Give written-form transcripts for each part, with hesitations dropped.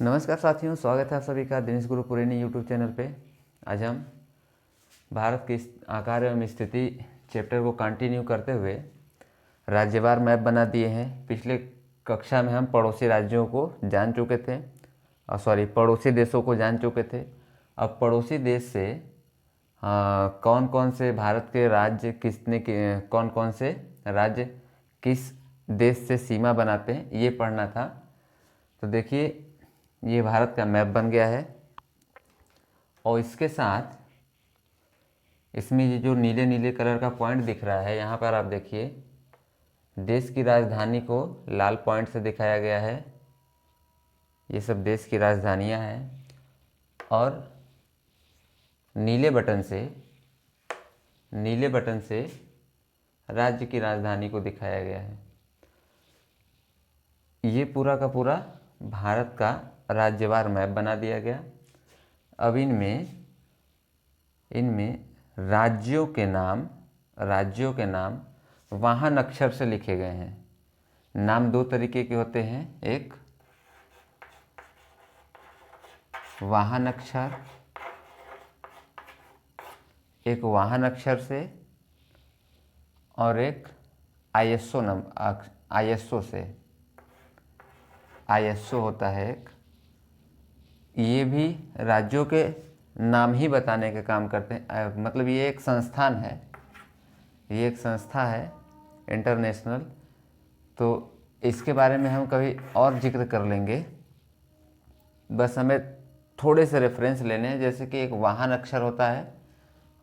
नमस्कार साथियों, स्वागत है आप सभी का दिनेश गुरु पुरेनी यूट्यूब चैनल पे। आज हम भारत की आकार एवं स्थिति चैप्टर को कंटिन्यू करते हुए राज्यवार मैप बना दिए हैं। पिछले कक्षा में हम पड़ोसी राज्यों को जान चुके थे पड़ोसी देशों को जान चुके थे। अब पड़ोसी देश से कौन कौन से भारत के राज्य कौन कौन से राज्य किस देश से सीमा बनाते हैं ये पढ़ना था। तो देखिए, ये भारत का मैप बन गया है और इसके साथ इसमें ये जो नीले नीले कलर का पॉइंट दिख रहा है, यहाँ पर आप देखिए देश की राजधानी को लाल पॉइंट से दिखाया गया है। ये सब देश की राजधानियाँ हैं और नीले बटन से राज्य की राजधानी को दिखाया गया है। ये पूरा का पूरा भारत का राज्यवार मैप बना दिया गया। अब इनमें राज्यों के नाम वाहन अक्षर से लिखे गए हैं। नाम दो तरीके के होते हैं, एक वाहन अक्षर से और एक आईएसओ से। आईएसओ होता है एक, ये भी राज्यों के नाम ही बताने का काम करते हैं। मतलब ये एक संस्थान है, ये एक संस्था है इंटरनेशनल। तो इसके बारे में हम कभी और जिक्र कर लेंगे। बस हमें थोड़े से रेफरेंस लेने हैं, जैसे कि एक वाहन अक्षर होता है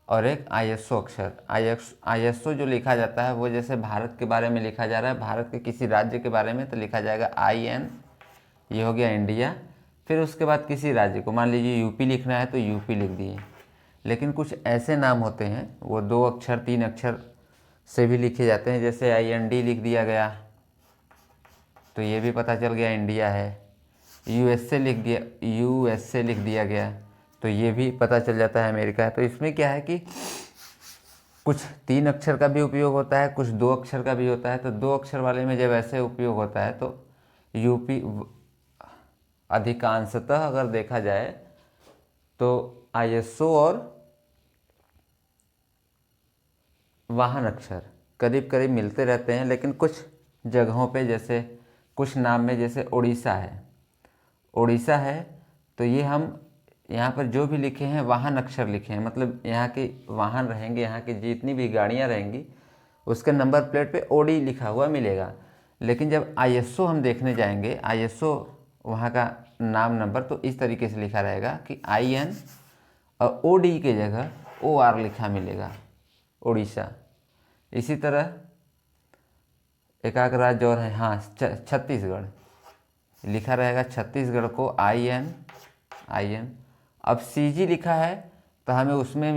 और एक आईएसओ अक्षर। आईएसओ जो लिखा जाता है वो जैसे भारत के बारे में लिखा जा रहा है, भारत के किसी राज्य के बारे में तो लिखा जाएगा IN, ये हो गया इंडिया। फिर उसके बाद किसी राज्य को, मान लीजिए यूपी लिखना है तो यूपी लिख दिए। लेकिन कुछ ऐसे नाम होते हैं वो 2 अक्षर 3 अक्षर से भी लिखे जाते हैं, जैसे IND लिख दिया गया तो ये भी पता चल गया इंडिया है। USA लिख दिया गया तो ये भी पता चल जाता है अमेरिका है। तो इसमें क्या है कि कुछ 3 अक्षर का भी उपयोग होता है, कुछ 2 अक्षर का भी होता है। तो 2 अक्षर वाले में जब ऐसे उपयोग होता है तो यूपी अधिकांशतः अगर देखा जाए तो आईएसओ और वाहन अक्षर करीब करीब मिलते रहते हैं। लेकिन कुछ जगहों पे, जैसे कुछ नाम में, जैसे उड़ीसा है तो ये हम यहाँ पर जो भी लिखे हैं वाहन अक्षर लिखे हैं। मतलब यहाँ के वाहन रहेंगे, यहाँ की जितनी भी गाड़ियाँ रहेंगी उसके नंबर प्लेट पे OD लिखा हुआ मिलेगा। लेकिन जब आईएसओ हम देखने जाएंगे, आईएसओ वहाँ का नाम नंबर तो इस तरीके से लिखा रहेगा कि IN और OD के जगह OR लिखा मिलेगा, उड़ीसा। इसी तरह एक आध राज्य और है, हाँ, छत्तीसगढ़ लिखा रहेगा, छत्तीसगढ़ को IN। अब CG लिखा है तो हमें उसमें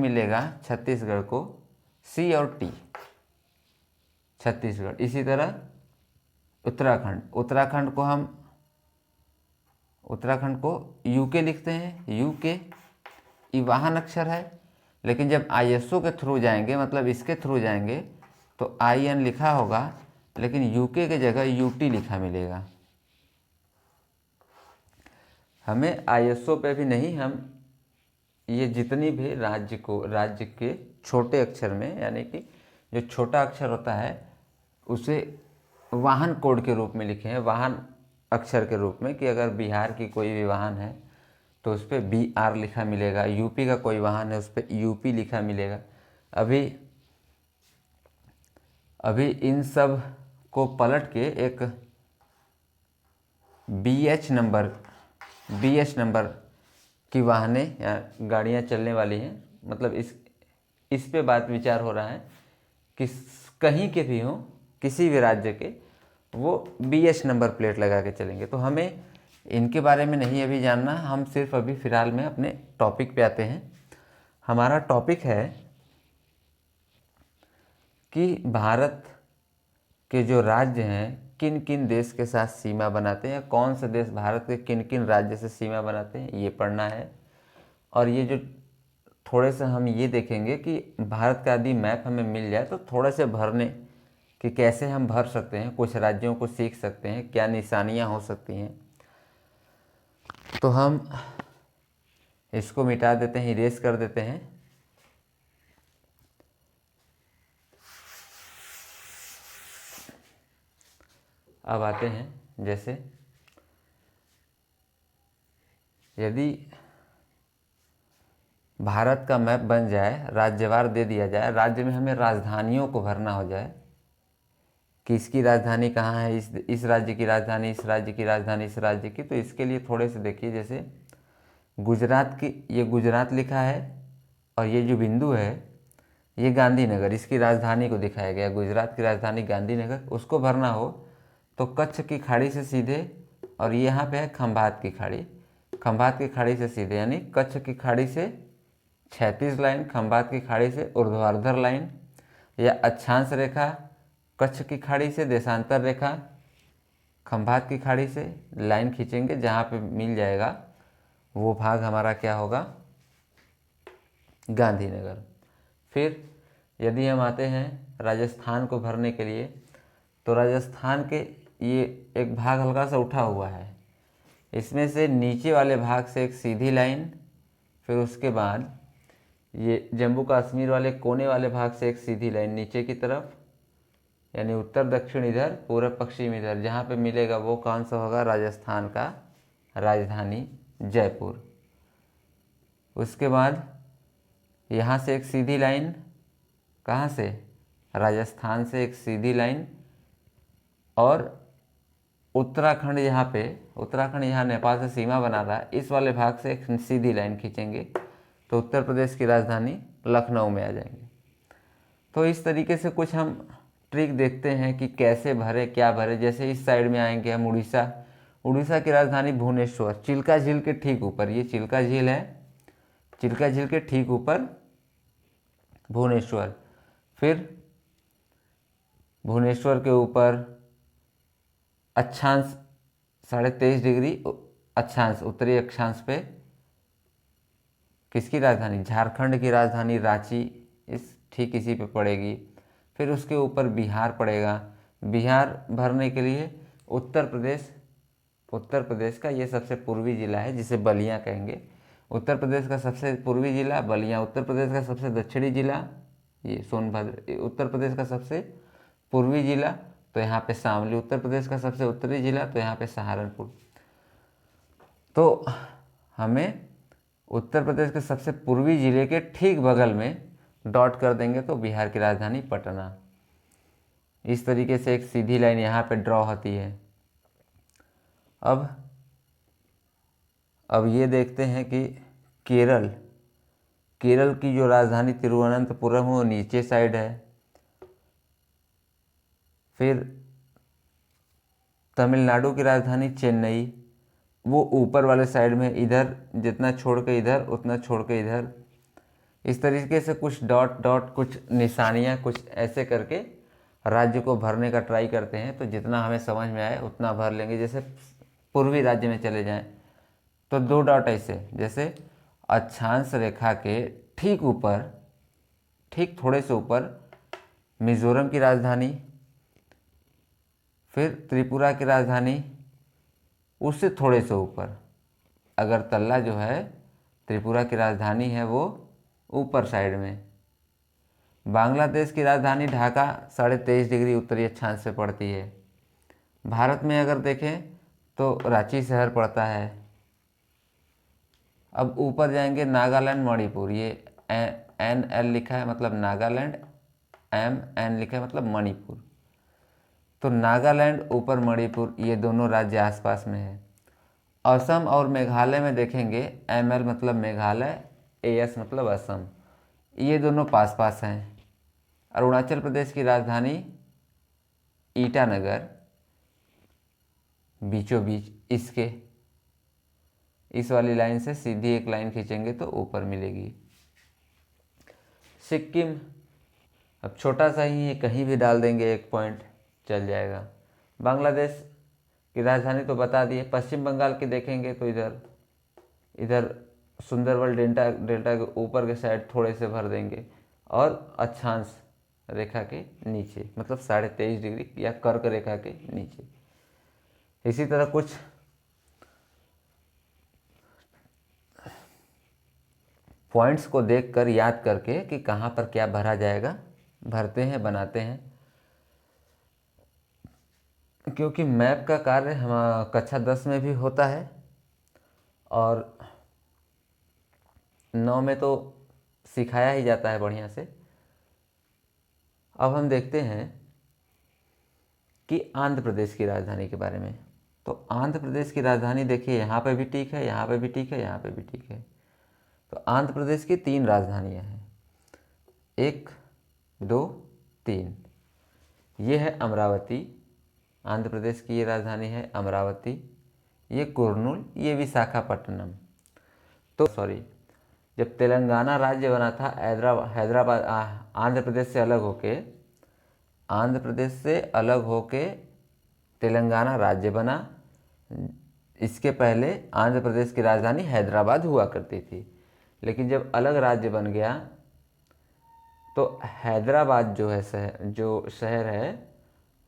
मिलेगा छत्तीसगढ़ को C और T, छत्तीसगढ़। इसी तरह उत्तराखंड को UK लिखते हैं, UK ये वाहन अक्षर है। लेकिन जब आईएसओ के थ्रू जाएंगे, मतलब इसके थ्रू जाएंगे तो IN लिखा होगा, लेकिन UK के जगह UT लिखा मिलेगा। हमें आईएसओ पे भी नहीं, हम ये जितनी भी राज्य के छोटे अक्षर में, यानी कि जो छोटा अक्षर होता है उसे वाहन कोड के रूप में लिखे हैं, वाहन अक्षर के रूप में। कि अगर बिहार की कोई भी वाहन है तो उस पर BR लिखा मिलेगा, यूपी का कोई वाहन है उस पर UP लिखा मिलेगा। अभी इन सब को पलट के एक BH नंबर की वाहनें या गाड़ियां चलने वाली हैं। मतलब इस पे बात विचार हो रहा है कि कहीं के भी हों, किसी भी राज्य के, वो BH नंबर प्लेट लगा के चलेंगे। तो हमें इनके बारे में नहीं अभी जानना, हम सिर्फ अभी फ़िलहाल में अपने टॉपिक पे आते हैं। हमारा टॉपिक है कि भारत के जो राज्य हैं किन किन देश के साथ सीमा बनाते हैं, कौन से देश भारत के किन किन राज्य से सीमा बनाते हैं, ये पढ़ना है। और ये जो थोड़े से हम ये देखेंगे कि भारत का यदि मैप हमें मिल जाए तो थोड़े से भरने कि कैसे हम भर सकते हैं, कुछ राज्यों को सीख सकते हैं, क्या निशानियां हो सकती हैं। तो हम इसको मिटा देते हैं, इरेज कर देते हैं। अब आते हैं, जैसे यदि भारत का मैप बन जाए, राज्यवार दे दिया जाए, राज्य में हमें राजधानियों को भरना हो जाए कि इसकी राजधानी कहाँ है, इस राज्य की राजधानी, इस राज्य की राजधानी, इस राज्य की। तो इसके लिए थोड़े से देखिए, जैसे गुजरात की, ये गुजरात लिखा है और ये जो बिंदु है ये गांधीनगर, इसकी राजधानी को दिखाया गया, गुजरात की राजधानी गांधीनगर। उसको भरना हो तो कच्छ की खाड़ी से सीधे, और ये यहाँ पे है खंभात की खाड़ी, खंभात की खाड़ी से सीधे, यानी कच्छ की खाड़ी से क्षैतिज लाइन, खंभात की खाड़ी से ऊर्ध्वाधर लाइन, या अक्षांश रेखा कच्छ की खाड़ी से देशांतर रेखा खंभात की खाड़ी से लाइन खींचेंगे, जहाँ पे मिल जाएगा वो भाग हमारा क्या होगा, गांधीनगर। फिर यदि हम आते हैं राजस्थान को भरने के लिए, तो राजस्थान के ये एक भाग हल्का सा उठा हुआ है, इसमें से नीचे वाले भाग से एक सीधी लाइन, फिर उसके बाद ये जम्मू कश्मीर वाले कोने वाले भाग से एक सीधी लाइन नीचे की तरफ, यानी उत्तर दक्षिण इधर, पूर्व पश्चिम इधर, जहाँ पे मिलेगा वो कौन सा होगा, राजस्थान का राजधानी जयपुर। उसके बाद यहाँ से एक सीधी लाइन, कहाँ से, राजस्थान से एक सीधी लाइन, और उत्तराखंड, यहाँ पे उत्तराखंड यहाँ नेपाल से सीमा बना रहा है, इस वाले भाग से एक सीधी लाइन खींचेंगे तो उत्तर प्रदेश की राजधानी लखनऊ में आ जाएंगे। तो इस तरीके से कुछ हम ट्रिक देखते हैं कि कैसे भरे, क्या भरे। जैसे इस साइड में आएंगे हम उड़ीसा, उड़ीसा की राजधानी भुवनेश्वर, चिल्का झील के ठीक ऊपर, ये चिल्का झील है, चिल्का झील के ठीक ऊपर भुवनेश्वर। फिर भुवनेश्वर के ऊपर अक्षांश 23.5 डिग्री अक्षांश, उत्तरी अक्षांश पे किसकी राजधानी, झारखंड की राजधानी रांची, इस ठीक इसी पे पड़ेगी। फिर उसके ऊपर बिहार पड़ेगा। बिहार भरने के लिए उत्तर प्रदेश, उत्तर प्रदेश का ये सबसे पूर्वी जिला है जिसे बलिया कहेंगे, उत्तर प्रदेश का सबसे पूर्वी जिला बलिया, उत्तर प्रदेश का सबसे दक्षिणी जिला ये सोनभद्र, उत्तर प्रदेश का सबसे पूर्वी जिला तो यहाँ पे शामली, उत्तर प्रदेश का सबसे उत्तरी जिला तो यहाँ पे सहारनपुर। तो हमें उत्तर प्रदेश के सबसे पूर्वी जिले के ठीक बगल में डॉट कर देंगे तो बिहार की राजधानी पटना। इस तरीके से एक सीधी लाइन यहाँ पे ड्रॉ होती है। अब ये देखते हैं कि केरल, केरल की जो राजधानी तिरुवनंतपुरम वो नीचे साइड है। फिर तमिलनाडु की राजधानी चेन्नई, वो ऊपर वाले साइड में, इधर जितना छोड़ के इधर उतना छोड़ के इधर। इस तरीके से कुछ डॉट डॉट, कुछ निशानियाँ, कुछ ऐसे करके राज्य को भरने का ट्राई करते हैं। तो जितना हमें समझ में आए उतना भर लेंगे। जैसे पूर्वी राज्य में चले जाएं तो 2 डॉट ऐसे, जैसे अक्षांश रेखा के ठीक ऊपर, ठीक थोड़े से ऊपर मिजोरम की राजधानी, फिर त्रिपुरा की राजधानी, उससे थोड़े से ऊपर अगरतला जो है त्रिपुरा की राजधानी है वो ऊपर साइड में। बांग्लादेश की राजधानी ढाका 23.5 डिग्री उत्तरी अक्षांश से पड़ती है। भारत में अगर देखें तो रांची शहर पड़ता है। अब ऊपर जाएंगे नागालैंड मणिपुर, ये NL लिखा है मतलब नागालैंड, MN लिखा है मतलब मणिपुर। तो नागालैंड ऊपर मणिपुर, ये दोनों राज्य आसपास में है। असम और मेघालय में देखेंगे ML मतलब मेघालय, AS मतलब असम, ये दोनों पास पास हैं। अरुणाचल प्रदेश की राजधानी ईटानगर, बीचों बीच इसके, इस वाली लाइन से सीधी एक लाइन खींचेंगे तो ऊपर मिलेगी। सिक्किम, अब छोटा सा ही है, कहीं भी डाल देंगे एक पॉइंट चल जाएगा। बांग्लादेश की राजधानी तो बता दिए। पश्चिम बंगाल की देखेंगे तो इधर इधर सुंदरबन डेल्टा के ऊपर के साइड थोड़े से भर देंगे, और अक्षांश रेखा के नीचे मतलब 23.5 डिग्री या कर्क रेखा के नीचे। इसी तरह कुछ पॉइंट्स को देखकर याद करके कि कहाँ पर क्या भरा जाएगा भरते हैं, बनाते हैं। क्योंकि मैप का कार्य हम कक्षा 10 में भी होता है और 9 में तो सिखाया ही जाता है बढ़िया से। अब हम देखते हैं कि आंध्र प्रदेश की राजधानी के बारे में। तो आंध्र प्रदेश की राजधानी देखिए, यहाँ पे भी ठीक है, यहाँ पे भी ठीक है, यहाँ पे भी ठीक है। तो आंध्र प्रदेश की 3 राजधानियाँ हैं, 1 2 3। ये है अमरावती, आंध्र प्रदेश की ये राजधानी है अमरावती। ये कुर्नूल, ये विशाखापट्टनम। तो जब तेलंगाना राज्य बना था हैदराबाद आंध्र प्रदेश से अलग होके तेलंगाना राज्य बना। इसके पहले आंध्र प्रदेश की राजधानी हैदराबाद हुआ करती थी, लेकिन जब अलग राज्य बन गया तो हैदराबाद जो शहर है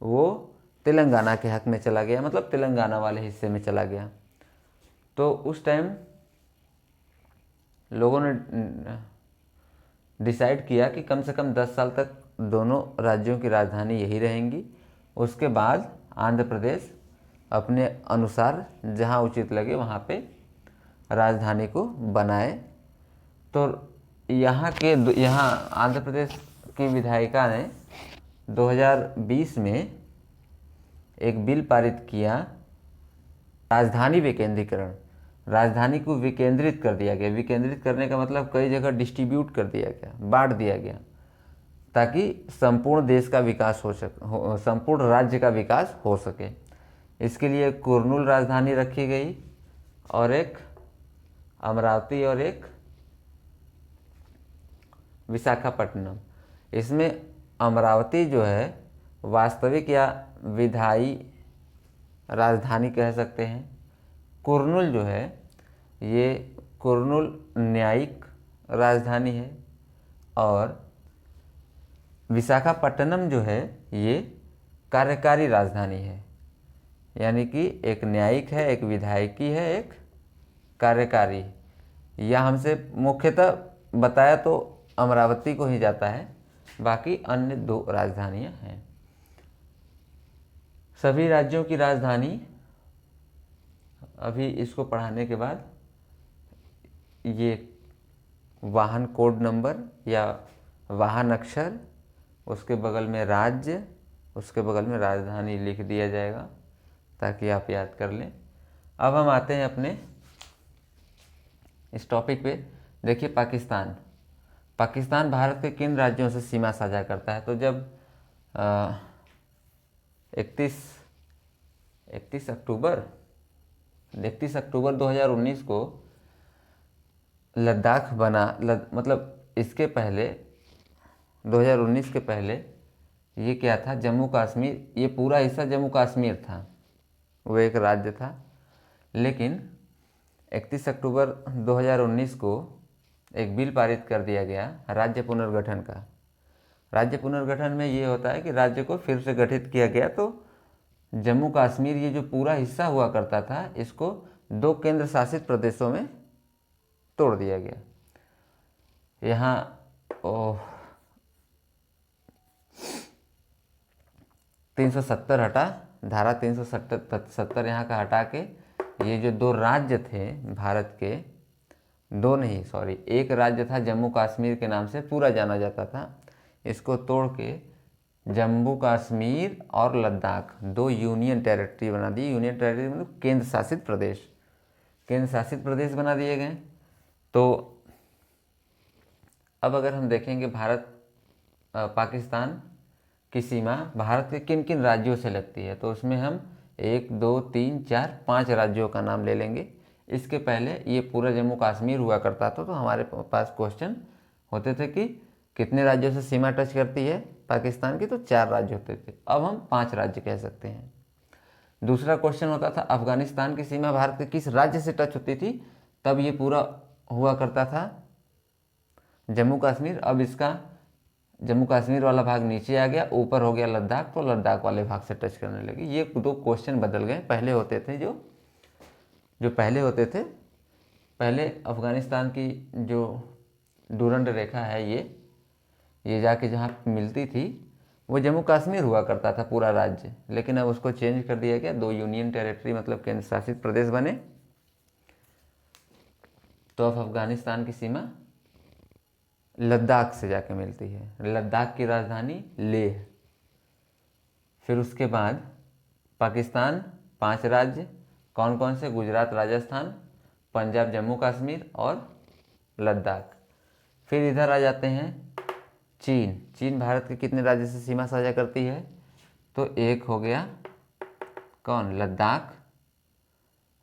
वो तेलंगाना के हक में चला गया, मतलब तेलंगाना वाले हिस्से में चला गया। तो उस टाइम लोगों ने डिसाइड किया कि कम से कम 10 साल तक दोनों राज्यों की राजधानी यही रहेंगी। उसके बाद आंध्र प्रदेश अपने अनुसार जहाँ उचित लगे वहाँ पे राजधानी को बनाए। तो यहाँ आंध्र प्रदेश की विधायिका ने 2020 में एक बिल पारित किया, राजधानी विकेंद्रीकरण। राजधानी को विकेंद्रित कर दिया गया। विकेंद्रित करने का मतलब कई जगह डिस्ट्रीब्यूट कर दिया गया, बांट दिया गया, ताकि संपूर्ण देश का विकास संपूर्ण राज्य का विकास हो सके। इसके लिए कुर्नूल राजधानी रखी गई और एक अमरावती और एक विशाखापट्टनम। इसमें अमरावती जो है वास्तविक या विधायी राजधानी कह सकते हैं। कुर्नूल जो है ये कुर्नूल न्यायिक राजधानी है और विशाखापट्टनम जो है ये कार्यकारी राजधानी है। यानी कि एक न्यायिक है, एक विधायिकी है, एक कार्यकारी। यह हमसे मुख्यतः बताया तो अमरावती को ही जाता है, बाकी अन्य 2 राजधानियां हैं। सभी राज्यों की राजधानी, अभी इसको पढ़ाने के बाद ये वाहन कोड नंबर या वाहन अक्षर, उसके बगल में राज्य, उसके बगल में राजधानी लिख दिया जाएगा ताकि आप याद कर लें। अब हम आते हैं अपने इस टॉपिक पे। देखिए पाकिस्तान भारत के किन राज्यों से सीमा साझा करता है? तो जब 31 अक्टूबर 2019 को लद्दाख बना, मतलब इसके पहले 2019 के पहले ये क्या था, जम्मू कश्मीर, ये पूरा हिस्सा जम्मू कश्मीर था, वो एक राज्य था। लेकिन 31 अक्टूबर 2019 को एक बिल पारित कर दिया गया राज्य पुनर्गठन का। राज्य पुनर्गठन में ये होता है कि राज्य को फिर से गठित किया गया। तो जम्मू कश्मीर ये जो पूरा हिस्सा हुआ करता था, इसको 2 केंद्र शासित प्रदेशों में तोड़ दिया गया। यहाँ 370 हटा, धारा 370 यहाँ का हटा के ये जो 2 राज्य थे भारत के, 2 नहीं सॉरी, एक राज्य था जम्मू कश्मीर के नाम से पूरा जाना जाता था, इसको तोड़ के जम्मू कश्मीर और लद्दाख 2 यूनियन टेरिटरी बना दी। यूनियन टेरिटरी मतलब केंद्र शासित प्रदेश बना दिए गए। तो अब अगर हम देखेंगे पाकिस्तान की सीमा भारत के किन किन राज्यों से लगती है, तो उसमें हम 1 2 3 4 5 राज्यों का नाम ले लेंगे। इसके पहले ये पूरा जम्मू कश्मीर हुआ करता था, तो हमारे पास क्वेश्चन होते थे कि कितने राज्यों से सीमा टच करती है पाकिस्तान की, तो 4 राज्य होते थे। अब हम 5 राज्य कह सकते हैं। दूसरा क्वेश्चन होता था अफगानिस्तान की सीमा भारत के किस राज्य से टच होती थी, तब ये पूरा हुआ करता था जम्मू कश्मीर। अब इसका जम्मू कश्मीर वाला भाग नीचे आ गया, ऊपर हो गया लद्दाख, तो लद्दाख वाले भाग से टच करने लगी। ये 2 क्वेश्चन बदल गए। पहले होते थे जो पहले होते थे, पहले अफगानिस्तान की जो डूरंड रेखा है ये जाके जहाँ मिलती थी वो जम्मू कश्मीर हुआ करता था पूरा राज्य, लेकिन अब उसको चेंज कर दिया गया, 2 यूनियन टेरिटरी मतलब केंद्र शासित प्रदेश बने। तो अब अफगानिस्तान की सीमा लद्दाख से जाके मिलती है, लद्दाख की राजधानी लेह। फिर उसके बाद पाकिस्तान 5 राज्य, कौन कौन से? गुजरात, राजस्थान, पंजाब, जम्मू कश्मीर और लद्दाख। फिर इधर आ जाते हैं चीन। चीन भारत के कितने राज्य से सीमा साझा करती है? तो एक हो गया कौन? लद्दाख।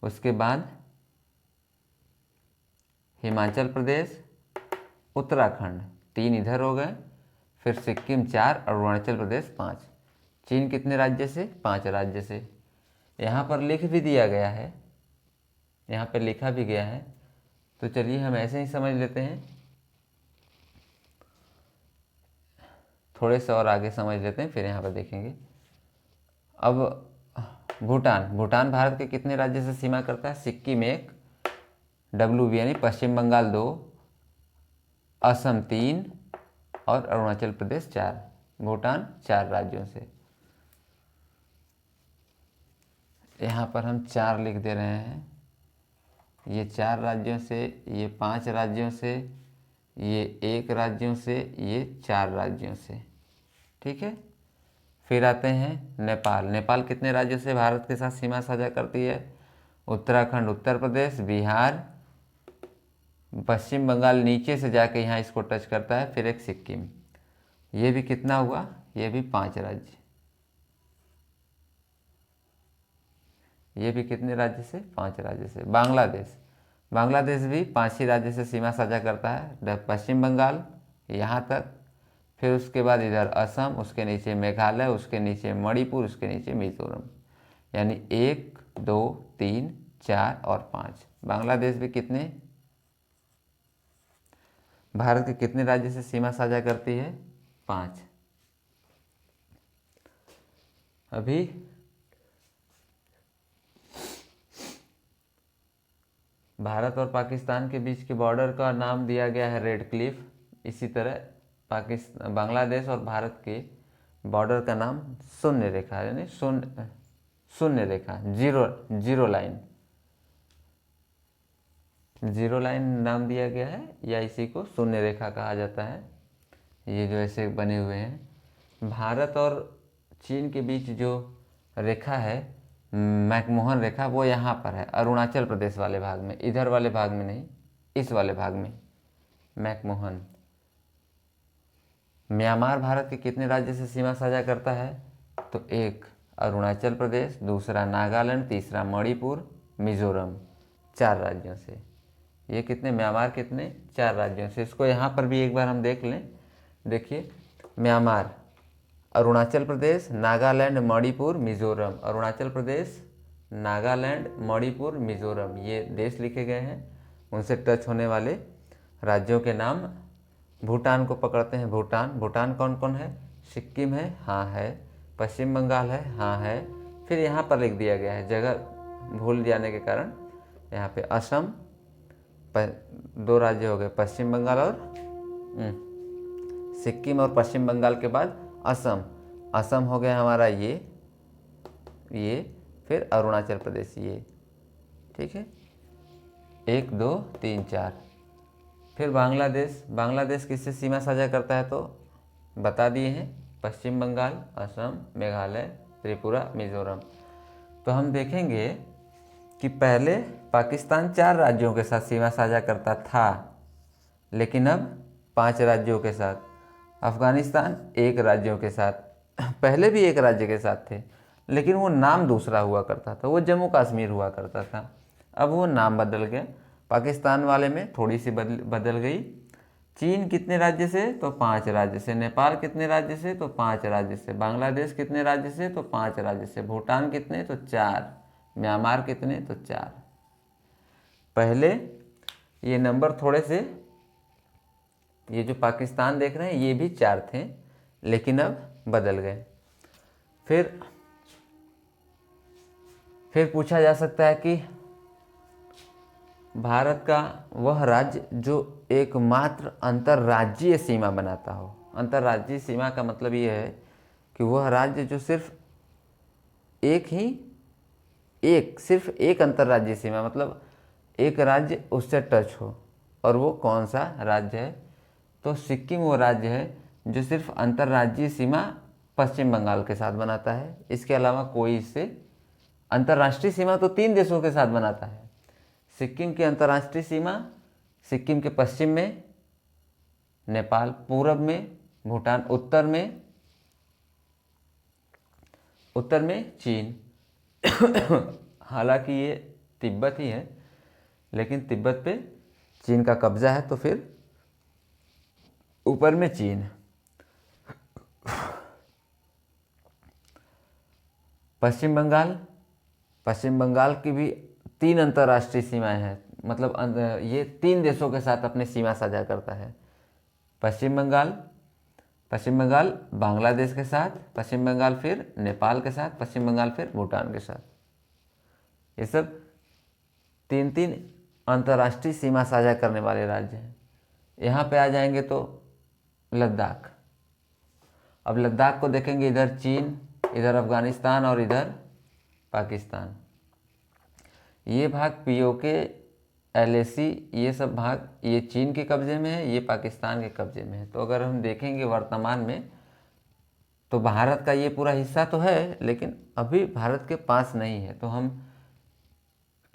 उसके बाद हिमाचल प्रदेश, उत्तराखंड, 3 इधर हो गए। फिर सिक्किम 4, अरुणाचल प्रदेश 5। चीन कितने राज्य से? 5 राज्य से। यहाँ पर लिख भी दिया गया है, यहाँ पर लिखा भी गया है, तो चलिए हम ऐसे ही समझ लेते हैं, थोड़े से और आगे समझ लेते हैं, फिर यहाँ पर देखेंगे। अब भूटान भारत के कितने राज्य से सीमा करता है? सिक्किम 1, WB यानी पश्चिम बंगाल 2, असम 3 और अरुणाचल प्रदेश 4। भूटान 4 राज्यों से। यहाँ पर हम 4 लिख दे रहे हैं, ये 4 राज्यों से, ये 5 राज्यों से, ये 1 राज्यों से, ये 4 राज्यों से। ठीक है। फिर आते हैं नेपाल। नेपाल कितने राज्यों से भारत के साथ सीमा साझा करती है? उत्तराखंड, उत्तर प्रदेश, बिहार, पश्चिम बंगाल नीचे से जाके यहाँ इसको टच करता है, फिर एक सिक्किम। ये भी कितना हुआ? ये भी 5 राज्य। ये भी कितने राज्य से? 5 राज्य से। बांग्लादेश भी 5 ही राज्य से सीमा साझा करता है, पश्चिम बंगाल यहाँ तक, फिर उसके बाद इधर असम, उसके नीचे मेघालय, उसके नीचे मणिपुर, उसके नीचे मिजोरम। यानी 1, 2, 3, 4 और 5। बांग्लादेश भी कितने, भारत के कितने राज्य से सीमा साझा करती है? 5। अभी भारत और पाकिस्तान के बीच के बॉर्डर का नाम दिया गया है रेड क्लिफ। इसी तरह बांग्लादेश और भारत के बॉर्डर का नाम शून्य रेखा, यानी शून्य रेखा, जीरो लाइन, जीरो लाइन नाम दिया गया है, या इसी को शून्य रेखा कहा जाता है। ये जो ऐसे बने हुए हैं, भारत और चीन के बीच जो रेखा है मैकमोहन रेखा, वो यहाँ पर है, अरुणाचल प्रदेश वाले भाग में, इधर वाले भाग में नहीं, इस वाले भाग में मैकमोहन। म्यांमार भारत के कितने राज्य से सीमा साझा करता है? तो 1 अरुणाचल प्रदेश, दूसरा नागालैंड, तीसरा मणिपुर, मिजोरम, 4 राज्यों से। ये कितने? म्यांमार कितने? 4 राज्यों से। इसको यहाँ पर भी एक बार हम देख लें। देखिए, म्यांमार, अरुणाचल प्रदेश, नागालैंड, मणिपुर, मिजोरम। अरुणाचल प्रदेश, नागालैंड, मणिपुर, मिजोरम, ये देश लिखे गए हैं, उनसे टच होने वाले राज्यों के नाम। भूटान को पकड़ते हैं। भूटान कौन कौन है? सिक्किम है, हाँ है, पश्चिम बंगाल है, हाँ है, फिर यहाँ पर लिख दिया गया है, जगह भूल जाने के कारण यहाँ पे असम, 2 राज्य हो गए, पश्चिम बंगाल और सिक्किम, और पश्चिम बंगाल के बाद असम हो गया हमारा ये, फिर अरुणाचल प्रदेश ये। ठीक है, 1, 2, 3, 4। फिर बांग्लादेश किससे सीमा साझा करता है? तो बता दिए हैं, पश्चिम बंगाल, असम, मेघालय, त्रिपुरा, मिजोरम। तो हम देखेंगे कि पहले पाकिस्तान 4 राज्यों के साथ सीमा साझा करता था, लेकिन अब 5 राज्यों के साथ। अफगानिस्तान 1 राज्यों के साथ, पहले भी 1 राज्य के साथ थे, लेकिन वो नाम दूसरा हुआ करता था, वो जम्मू कश्मीर हुआ करता था। अब वो नाम बदल गया, पाकिस्तान वाले में थोड़ी सी बदल गई। चीन कितने राज्य से? तो 5 राज्य से। नेपाल कितने राज्य से? तो 5 राज्य से। बांग्लादेश कितने राज्य से? तो 5 राज्य से। भूटान कितने? तो 4। म्यांमार कितने? तो 4। पहले ये नंबर थोड़े से, ये जो पाकिस्तान देख रहे हैं ये भी 4 थे, लेकिन अब बदल गए। फिर पूछा जा सकता है कि भारत का वह राज्य जो एकमात्र अंतर्राज्यीय सीमा बनाता हो। अंतर्राज्यीय सीमा का मतलब ये है कि वह राज्य जो सिर्फ सिर्फ एक अंतर्राज्यीय सीमा, मतलब एक राज्य उससे टच हो। और वो कौन सा राज्य है? तो सिक्किम वो राज्य है जो सिर्फ अंतर्राज्यीय सीमा पश्चिम बंगाल के साथ बनाता है। इसके अलावा कोई इससे अंतर्राष्ट्रीय सीमा तो 3 देशों के साथ बनाता है। सिक्किम की अंतर्राष्ट्रीय सीमा सिक्किम के पश्चिम में नेपाल, पूरब में भूटान, उत्तर में चीन। हालांकि ये तिब्बत ही है, लेकिन तिब्बत पे चीन का कब्जा है, तो फिर ऊपर में चीन। पश्चिम बंगाल की भी 3 अंतर्राष्ट्रीय सीमाएं हैं, मतलब ये 3 देशों के साथ अपनी सीमा साझा करता है। पश्चिम बंगाल बांग्लादेश के साथ, पश्चिम बंगाल फिर नेपाल के साथ, पश्चिम बंगाल फिर भूटान के साथ। ये सब 3 अंतर्राष्ट्रीय सीमा साझा करने वाले राज्य हैं। यहाँ पे आ जाएंगे तो लद्दाख। अब लद्दाख को देखेंगे, इधर चीन, इधर अफगानिस्तान और इधर पाकिस्तान। ये भाग पीओके, एलएसी, ये सब भाग ये चीन के कब्जे में है, ये पाकिस्तान के कब्जे में है। तो अगर हम देखेंगे वर्तमान में, तो भारत का ये पूरा हिस्सा तो है, लेकिन अभी भारत के पास नहीं है। तो हम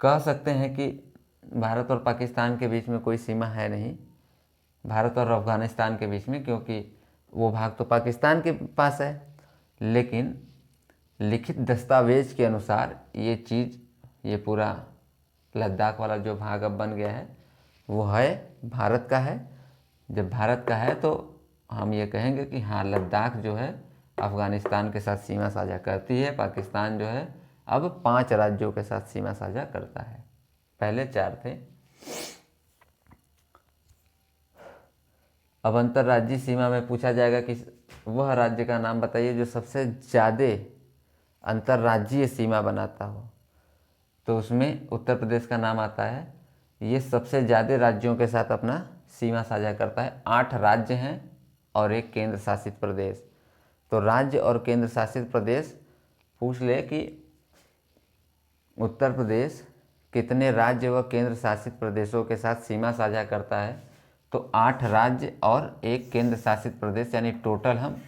कह सकते हैं कि भारत और पाकिस्तान के बीच में कोई सीमा है नहीं, भारत और अफगानिस्तान के बीच में, क्योंकि वो भाग तो पाकिस्तान के पास है। लेकिन लिखित दस्तावेज के अनुसार ये पूरा लद्दाख वाला जो भाग अब बन गया है वो है भारत का है। जब भारत का है तो हम ये कहेंगे कि हाँ, लद्दाख जो है अफगानिस्तान के साथ सीमा साझा करती है। पाकिस्तान जो है अब 5 राज्यों के साथ सीमा साझा करता है, पहले 4 थे। अब अंतर्राज्यीय सीमा में पूछा जाएगा कि वह राज्य का नाम बताइए जो सबसे ज़्यादा अंतर्राज्यीय सीमा बनाता हो। तो उसमें उत्तर प्रदेश का नाम आता है। ये सबसे ज़्यादा राज्यों के साथ अपना सीमा साझा करता है। 8 राज्य हैं और 1 केंद्र शासित प्रदेश। तो राज्य और केंद्र शासित प्रदेश पूछ ले कि उत्तर प्रदेश कितने राज्य व केंद्र शासित प्रदेशों के साथ सीमा साझा करता है, तो 8 राज्य और 1 केंद्र शासित प्रदेश, यानी टोटल हम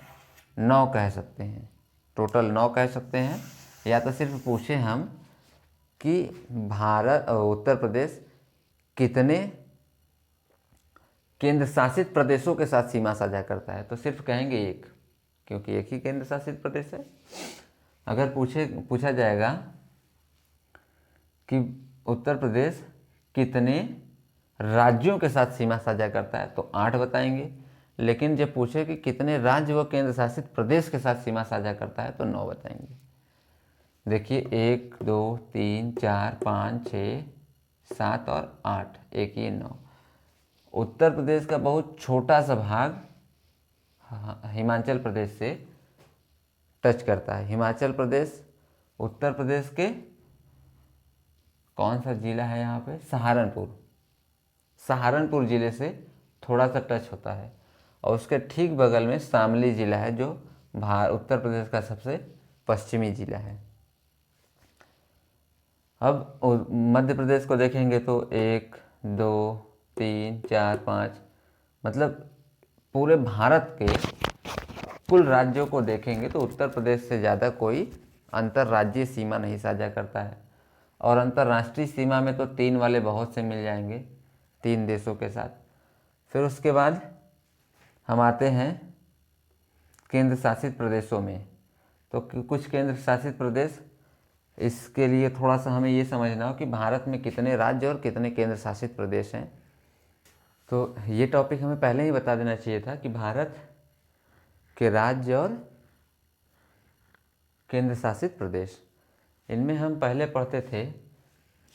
9 कह सकते हैं। टोटल 9 कह सकते हैं। या तो सिर्फ पूछे हम कि उत्तर प्रदेश कितने केंद्र शासित प्रदेशों के साथ सीमा साझा करता है, तो सिर्फ कहेंगे 1, क्योंकि 1 ही केंद्र शासित प्रदेश है। अगर पूछा जाएगा कि उत्तर प्रदेश कितने राज्यों के साथ सीमा साझा करता है, तो 8 बताएंगे। लेकिन जब पूछे कि कितने राज्य व केंद्र शासित प्रदेश के साथ सीमा साझा करता है, तो 9 बताएंगे। देखिए 1 2 3 4 5 6 7 और 8, 1 ये 9। उत्तर प्रदेश का बहुत छोटा सा भाग हिमाचल प्रदेश से टच करता है। हिमाचल प्रदेश उत्तर प्रदेश के कौन सा जिला है यहाँ पे? सहारनपुर जिले से थोड़ा सा टच होता है। और उसके ठीक बगल में शामली जिला है, जो उत्तर प्रदेश का सबसे पश्चिमी जिला है। अब मध्य प्रदेश को देखेंगे तो 1 2 3 4 5, मतलब पूरे भारत के कुल राज्यों को देखेंगे तो उत्तर प्रदेश से ज़्यादा कोई अंतर्राज्यीय सीमा नहीं साझा करता है। और अंतर्राष्ट्रीय सीमा में तो 3 वाले बहुत से मिल जाएंगे, 3 देशों के साथ। फिर उसके बाद हम आते हैं केंद्र शासित प्रदेशों में। तो कुछ केंद्र शासित प्रदेश, इसके लिए थोड़ा सा हमें ये समझना हो कि भारत में कितने राज्य और कितने केंद्र शासित प्रदेश हैं। तो ये टॉपिक हमें पहले ही बता देना चाहिए था कि भारत के राज्य और केंद्र शासित प्रदेश, इनमें हम पहले पढ़ते थे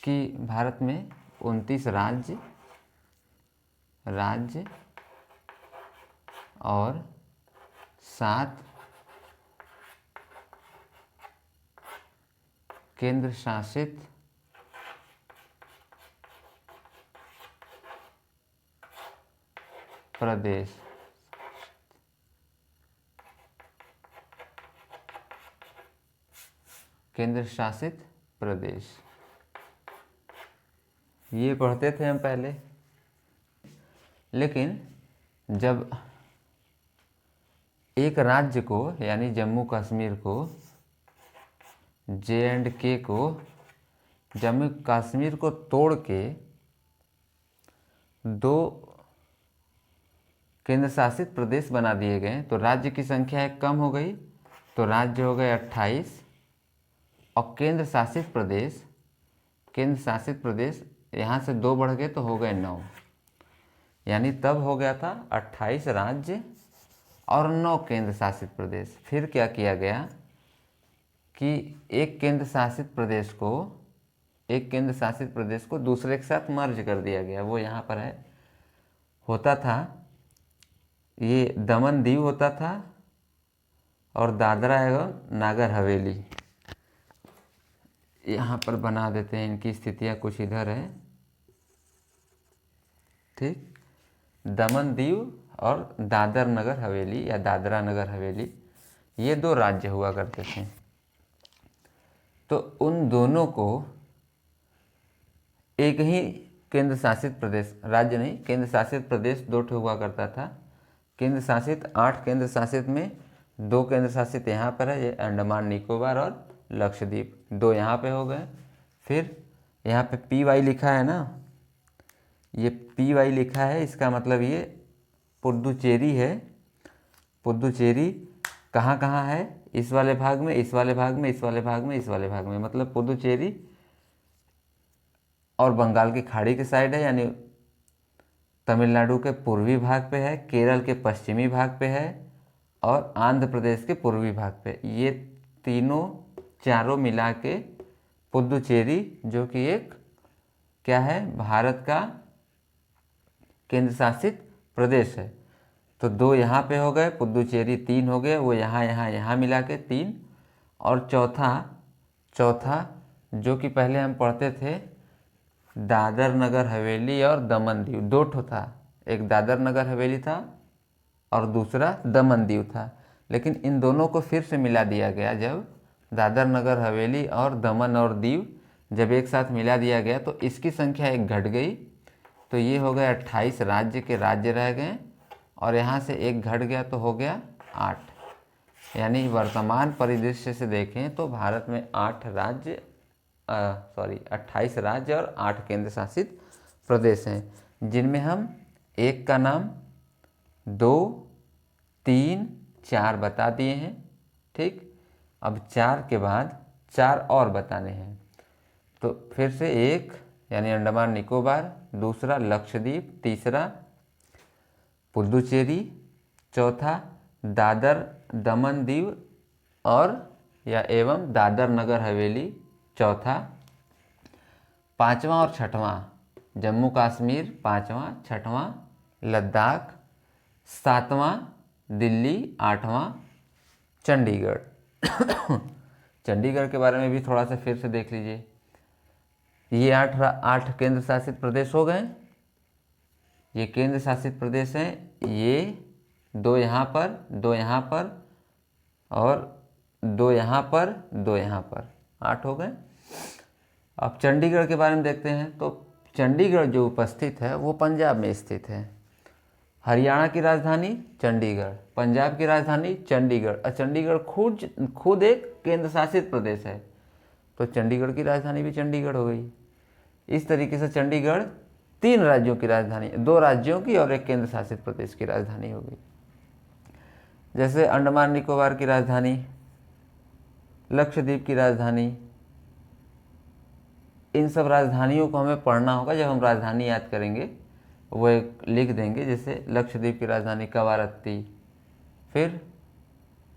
कि भारत में 29 राज्य और 7 केंद्र शासित प्रदेश। केंद्र शासित प्रदेश, ये पढ़ते थे हम पहले। लेकिन जब एक राज्य को यानी जम्मू कश्मीर को, J&K को, जम्मू कश्मीर को तोड़ के 2 केंद्र शासित प्रदेश बना दिए गए तो राज्य की संख्या एक कम हो गई, तो राज्य हो गए 28 और केंद्र शासित प्रदेश यहाँ से 2 बढ़ गए तो हो गए 9। यानी तब हो गया था 28 राज्य और 9 केंद्र शासित प्रदेश। फिर क्या किया गया कि एक केंद्र शासित प्रदेश को दूसरे के साथ मर्ज कर दिया गया। वो यहाँ पर है, होता था ये दमन दीव होता था और दादरा एवं नागर हवेली। यहाँ पर बना देते हैं, इनकी स्थितियाँ कुछ इधर है, ठीक। दमन दीव और दादर नगर हवेली या दादरा नगर हवेली, ये 2 राज्य हुआ करते थे। तो उन दोनों को एक ही केंद्र शासित प्रदेश, राज्य नहीं, केंद्र शासित प्रदेश 2 हुआ करता था। केंद्र शासित 8 केंद्र शासित में 2 केंद्र शासित यहाँ पर है, ये अंडमान निकोबार और लक्षद्वीप, 2 यहाँ पे हो गए। फिर यहाँ पे PY लिखा है ना, ये PY लिखा है, इसका मतलब ये पुडुचेरी है। पुडुचेरी कहाँ कहाँ है, इस वाले भाग में, इस वाले भाग में, इस वाले भाग में, इस वाले भाग में, मतलब पुडुचेरी और बंगाल की खाड़ी के साइड है, यानी तमिलनाडु के पूर्वी भाग पे है, केरल के पश्चिमी भाग पे है और आंध्र प्रदेश के पूर्वी भाग पे। ये चारों मिला के पुडुचेरी, जो कि एक क्या है, भारत का केंद्र शासित प्रदेश है। तो 2 यहाँ पे हो गए, पुडुचेरी 3 हो गए, वो यहाँ मिला के 3। और चौथा जो कि पहले हम पढ़ते थे, दादर नगर हवेली और दमन दीव, 2 था। एक दादर नगर हवेली था और दूसरा दमन दीव था। लेकिन इन दोनों को फिर से मिला दिया गया। जब दादर नगर हवेली और दमन और दीव जब एक साथ मिला दिया गया तो इसकी संख्या 1 घट गई, तो ये हो गया 28 राज्य के राज्य रह गए और यहाँ से 1 घट गया तो हो गया 8। यानी वर्तमान परिदृश्य से देखें तो भारत में 28 राज्य और 8 केंद्र शासित प्रदेश हैं, जिनमें हम 1 का नाम 2, 3, 4 बता दिए हैं, ठीक। अब 4 के बाद 4 और बताने हैं। तो फिर से 1 यानी अंडमान निकोबार, दूसरा लक्षद्वीप, तीसरा पुडुचेरी, चौथा दादर दमन दीव और या एवं दादर नगर हवेली, चौथा। 5वां और 6वां जम्मू कश्मीर, 5वां, 6वां लद्दाख, 7वां दिल्ली, 8वां चंडीगढ़। चंडीगढ़ के बारे में भी थोड़ा सा फिर से देख लीजिए। ये 8 केंद्र शासित प्रदेश हो गए। ये केंद्र शासित प्रदेश हैं, ये 2 यहाँ पर, 2 यहाँ पर और 2 यहाँ पर, 2 यहाँ पर, 8 हो गए। अब चंडीगढ़ के बारे में देखते हैं। तो चंडीगढ़ जो उपस्थित है वो पंजाब में स्थित है। हरियाणा की राजधानी चंडीगढ़, पंजाब की राजधानी चंडीगढ़, और चंडीगढ़ खुद एक केंद्र शासित प्रदेश है, तो चंडीगढ़ की राजधानी भी चंडीगढ़ हो गई। इस तरीके से चंडीगढ़ 3 राज्यों की राजधानी, 2 राज्यों की और 1 केंद्र शासित प्रदेश की राजधानी हो गई। जैसे अंडमान निकोबार की राजधानी, लक्षद्वीप की राजधानी, इन सब राजधानियों को हमें पढ़ना होगा। जब हम राजधानी याद करेंगे वो एक लिख देंगे। जैसे लक्षद्वीप की राजधानी कवारत्ती, फिर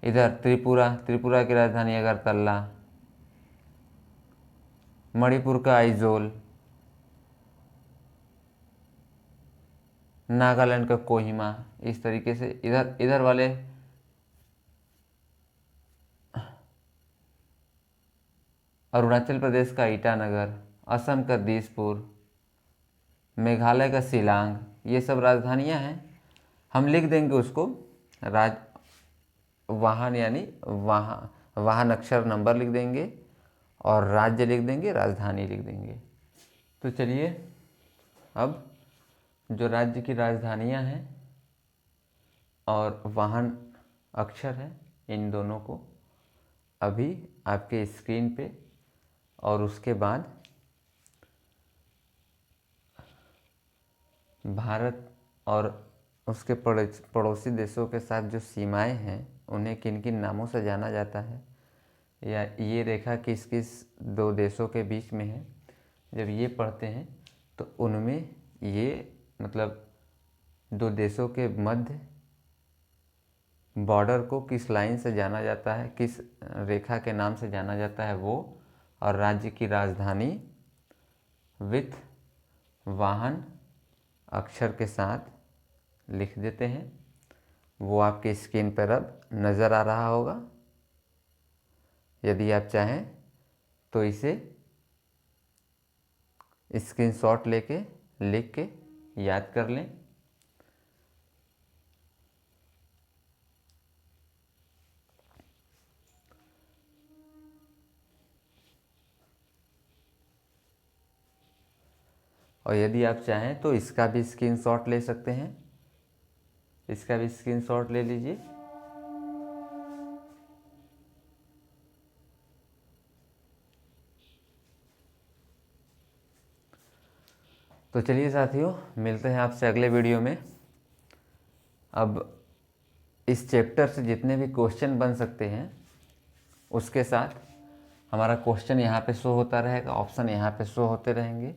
इधर त्रिपुरा की राजधानी अगरतला, मणिपुर का आइजोल, नागालैंड का कोहिमा। इस तरीके से इधर वाले अरुणाचल प्रदेश का ईटानगर, असम का दिसपुर, मेघालय का शिलांग, ये सब राजधानियां हैं। हम लिख देंगे उसको राज वाहन, यानी वाहन अक्षर नंबर लिख देंगे और राज्य लिख देंगे, राजधानी लिख देंगे। तो चलिए अब जो राज्य की राजधानियां हैं और वाहन अक्षर है, इन दोनों को अभी आपके स्क्रीन पे, और उसके बाद भारत और उसके पड़ोसी देशों के साथ जो सीमाएं हैं उन्हें किन किन नामों से जाना जाता है, या ये रेखा किस किस दो देशों के बीच में है, जब ये पढ़ते हैं तो उनमें ये मतलब दो देशों के मध्य बॉर्डर को किस लाइन से जाना जाता है, किस रेखा के नाम से जाना जाता है वो, और राज्य की राजधानी विथ वाहन अक्षर के साथ लिख देते हैं। वो आपके स्क्रीन पर अब नज़र आ रहा होगा। यदि आप चाहें तो इसे स्क्रीनशॉट लेके लिख के याद कर लें। और यदि आप चाहें तो इसका भी स्क्रीनशॉट ले सकते हैं, इसका भी स्क्रीनशॉट ले लीजिए। तो चलिए साथियों, मिलते हैं आपसे अगले वीडियो में। अब इस चैप्टर से जितने भी क्वेश्चन बन सकते हैं उसके साथ हमारा क्वेश्चन यहाँ पे शो होता रहेगा, ऑप्शन यहाँ पे शो होते रहेंगे।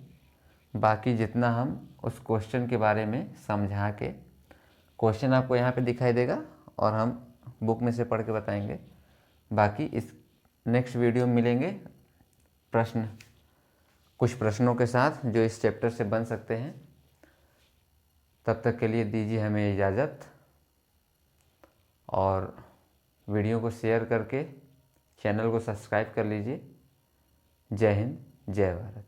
बाकी जितना हम उस क्वेश्चन के बारे में समझा के, क्वेश्चन आपको यहाँ पे दिखाई देगा और हम बुक में से पढ़ के बताएंगे। बाकी इस नेक्स्ट वीडियो में मिलेंगे कुछ प्रश्नों के साथ जो इस चैप्टर से बन सकते हैं। तब तक के लिए दीजिए हमें इजाज़त, और वीडियो को शेयर करके चैनल को सब्सक्राइब कर लीजिए। जय हिंद, जय भारत।